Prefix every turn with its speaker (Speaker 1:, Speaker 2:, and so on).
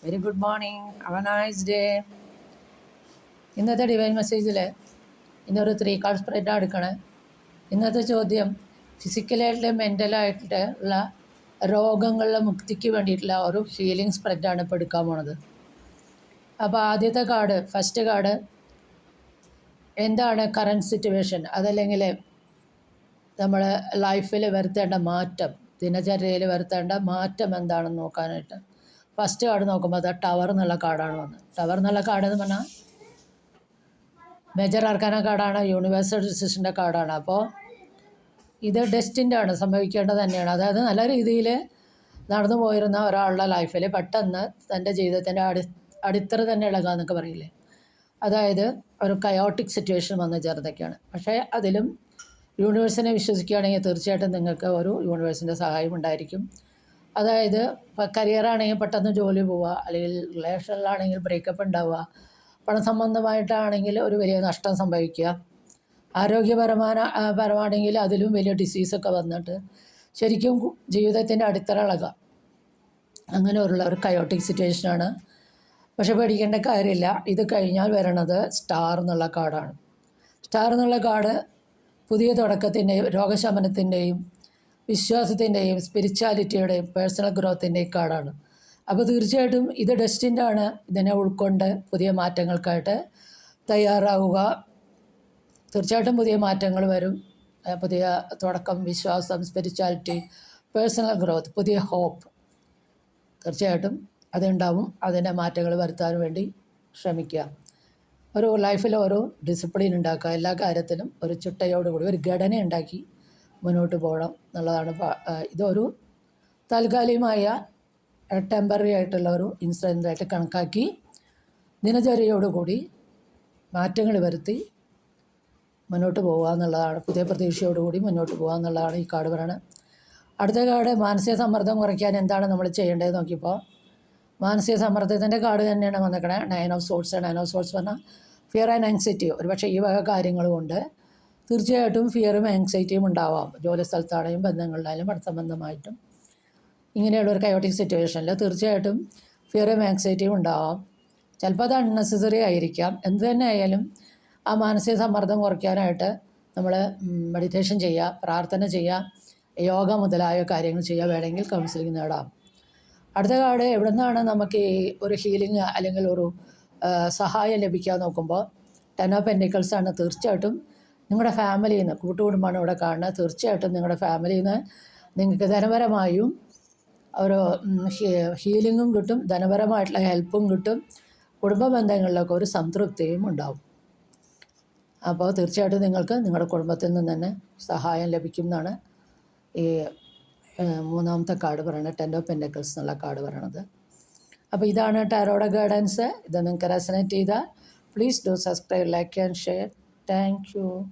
Speaker 1: Very good morning, have A nice day. ഇന്നത്തെ divine മെസ്സേജിൽ ഇന്നൊരു 3 കാർഡ് സ്പ്രെഡാണ് എടുക്കണേ. ഇന്നത്തെ ചോദ്യം ഫിസിക്കലായിട്ട് മെൻ്റലായിട്ട് ഉള്ള രോഗങ്ങളുടെ മുക്തിക്ക് വേണ്ടിയിട്ടുള്ള ഒരു ഹീലിംഗ് സ്പ്രെഡാണ് ഇപ്പോൾ എടുക്കാൻ പോണത്. അപ്പോൾ ആദ്യത്തെ കാർഡ്, ഫസ്റ്റ് കാർഡ്, എന്താണ് കറൻറ്റ് സിറ്റുവേഷൻ, അതല്ലെങ്കിൽ നമ്മൾ ലൈഫിൽ വരുത്തേണ്ട മാറ്റം, ദിനചര്യയിൽ വരുത്തേണ്ട മാറ്റം എന്താണെന്ന് നോക്കാനായിട്ട് ഫസ്റ്റ് കാർഡ് നോക്കുമ്പോൾ അത് ടവർ എന്നുള്ള കാർഡാണ് വന്നത്. ടവർ എന്നുള്ള കാർഡ് എന്ന് പറഞ്ഞാൽ മേജർ ആർക്കാന കാർഡാണ്, യൂണിവേഴ്സൽ ഡിസിഷൻ്റെ കാർഡാണ്. അപ്പോൾ ഇത് ഡെസ്റ്റിൻ്റെ ആണ്, സംഭവിക്കേണ്ടത് തന്നെയാണ്. അതായത് നല്ല രീതിയിൽ നടന്നു പോയിരുന്ന ഒരാളുടെ ലൈഫിൽ പെട്ടെന്ന് തൻ്റെ ജീവിതത്തിൻ്റെ അടിത്തറ തന്നെ ഇളകുക എന്നൊക്കെ പറയില്ലേ, അതായത് ഒരു കയോട്ടിക് സിറ്റുവേഷൻ വന്ന് ചേർന്നൊക്കെയാണ്. പക്ഷേ അതിലും യൂണിവേഴ്സിനെ വിശ്വസിക്കുകയാണെങ്കിൽ തീർച്ചയായിട്ടും നിങ്ങൾക്ക് ഒരു യൂണിവേഴ്സിൻ്റെ സഹായം ഉണ്ടായിരിക്കും. അതായത് ഇപ്പോൾ കരിയറാണെങ്കിൽ പെട്ടെന്ന് ജോലി പോവുക, അല്ലെങ്കിൽ റിലേഷനിലാണെങ്കിൽ ബ്രേക്കപ്പ് ഉണ്ടാവുക, പണസംബന്ധമായിട്ടാണെങ്കിൽ ഒരു വലിയ നഷ്ടം സംഭവിക്കുക, പരമാണെങ്കിൽ അതിലും വലിയ ഡിസീസൊക്കെ വന്നിട്ട് ശരിക്കും ജീവിതത്തിൻ്റെ അടിത്തറ ഇളകുക, അങ്ങനെയുള്ള ഒരു കയോട്ടിക് സിറ്റുവേഷനാണ്. പക്ഷെ പേടിക്കേണ്ട കാര്യമില്ല. ഇത് കഴിഞ്ഞാൽ വരണത് സ്റ്റാർ എന്നുള്ള കാർഡാണ്. സ്റ്റാർ എന്നുള്ള കാർഡ് പുതിയ തുടക്കത്തിൻ്റെയും രോഗശമനത്തിൻ്റെയും വിശ്വാസത്തിൻ്റെയും സ്പിരിച്വാലിറ്റിയുടെയും പേഴ്സണൽ ഗ്രോത്തിൻ്റെയും കാർഡാണ്. അപ്പോൾ തീർച്ചയായിട്ടും ഇത് ഡെസ്റ്റിൻ്റെ ആണ്. ഇതിനെ ഉൾക്കൊണ്ട് പുതിയ മാറ്റങ്ങൾക്കായിട്ട് തയ്യാറാവുക. തീർച്ചയായിട്ടും പുതിയ മാറ്റങ്ങൾ വരും. പുതിയ തുടക്കം, വിശ്വാസം, സ്പിരിച്വാലിറ്റി, പേഴ്സണൽ ഗ്രോത്ത്, പുതിയ ഹോപ്പ്, തീർച്ചയായിട്ടും അതുണ്ടാവും. അതിൻ്റെ മാറ്റങ്ങൾ വരുത്താൻ വേണ്ടി ശ്രമിക്കുക. ഒരു ലൈഫിൽ ഓരോ ഡിസിപ്ലിൻ ഉണ്ടാക്കുക, എല്ലാ കാര്യത്തിലും ഒരു ചിട്ടയോടുകൂടി ഒരു ഘടന ഉണ്ടാക്കി മുന്നോട്ട് പോകണം എന്നുള്ളതാണ്. ഇതൊരു താൽക്കാലികമായ ടെമ്പററി ആയിട്ടുള്ള ഒരു ഇൻസിഡൻ്റായിട്ട് കണക്കാക്കി ദിനചര്യയോടുകൂടി മാറ്റങ്ങൾ വരുത്തി മുന്നോട്ട് പോകുക എന്നുള്ളതാണ്. പുതിയ പ്രതീക്ഷയോടുകൂടി മുന്നോട്ട് പോകുക എന്നുള്ളതാണ് ഈ കാർഡ് പറയുന്നത്. അടുത്ത കാർഡ്, മാനസിക സമ്മർദ്ദം കുറയ്ക്കാൻ എന്താണ് നമ്മൾ ചെയ്യേണ്ടത് നോക്കിയപ്പോൾ മാനസിക സമ്മർദ്ദത്തിൻ്റെ കാർഡ് തന്നെയാണ് വന്നിരിക്കണേ. 9 ഓഫ് സോർട്സ്. 9 ഓഫ് സോർട്സ് പറഞ്ഞാൽ ഫിയർ ആൻഡ് ആങ്സൈറ്റി. ഒരു പക്ഷേ ഈ വക കാര്യങ്ങൾ കൊണ്ട് തീർച്ചയായിട്ടും ഫിയറും ആങ്സൈറ്റിയും ഉണ്ടാവാം. ജോലി സ്ഥലത്താണെങ്കിലും ബന്ധങ്ങളിലായാലും പണസംബന്ധമായിട്ടും ഇങ്ങനെയുള്ളൊരു കയോട്ടിക് സിറ്റുവേഷനിൽ തീർച്ചയായിട്ടും ഫിയറും ആങ്സൈറ്റിയും ഉണ്ടാവാം. ചിലപ്പോൾ അത് അൺനെസസറി ആയിരിക്കാം. എന്ത് തന്നെ ആയാലും ആ മാനസിക സമ്മർദ്ദം കുറയ്ക്കാനായിട്ട് നമ്മൾ മെഡിറ്റേഷൻ ചെയ്യുക, പ്രാർത്ഥന ചെയ്യുക, യോഗ മുതലായ കാര്യങ്ങൾ ചെയ്യുക, വേണമെങ്കിൽ കൗൺസിലിംഗ് നേടാം. അടുത്ത കാർഡ്, എവിടെ നിന്നാണ് നമുക്ക് ഈ ഒരു ഹീലിംഗ് അല്ലെങ്കിൽ ഒരു സഹായം ലഭിക്കാൻ നോക്കുമ്പോൾ 10 ഓഫ് പെൻറ്റിക്കിൾസ് ആണ്. തീർച്ചയായിട്ടും നിങ്ങളുടെ ഫാമിലിയിൽ നിന്ന്, കൂട്ടുകുടുംബമാണ് ഇവിടെ കാണുന്നത്, തീർച്ചയായിട്ടും നിങ്ങളുടെ ഫാമിലിയിൽ നിന്ന് നിങ്ങൾക്ക് ധനപരമായും ഒരു ഹീലിങ്ങും കിട്ടും, ധനപരമായിട്ടുള്ള ഹെൽപ്പും കിട്ടും, കുടുംബ ബന്ധങ്ങളിലൊക്കെ ഒരു സംതൃപ്തിയും ഉണ്ടാവും. അപ്പോൾ തീർച്ചയായിട്ടും നിങ്ങൾക്ക് നിങ്ങളുടെ കുടുംബത്തിൽ നിന്ന് തന്നെ സഹായം ലഭിക്കും എന്നാണ് ഈ മൂന്നാമത്തെ കാർഡ് പറയുന്നത്, 10 ഓഫ് പെൻറ്റിക്കിൾസ് എന്നുള്ള കാർഡ് പറയണത്. അപ്പോൾ ഇതാണ് ടാരോയുടെ ഗൈഡൻസ്. ഇത് നിങ്ങൾക്ക് റെസനേറ്റ് ചെയ്താൽ please do subscribe, like and share. Thank you.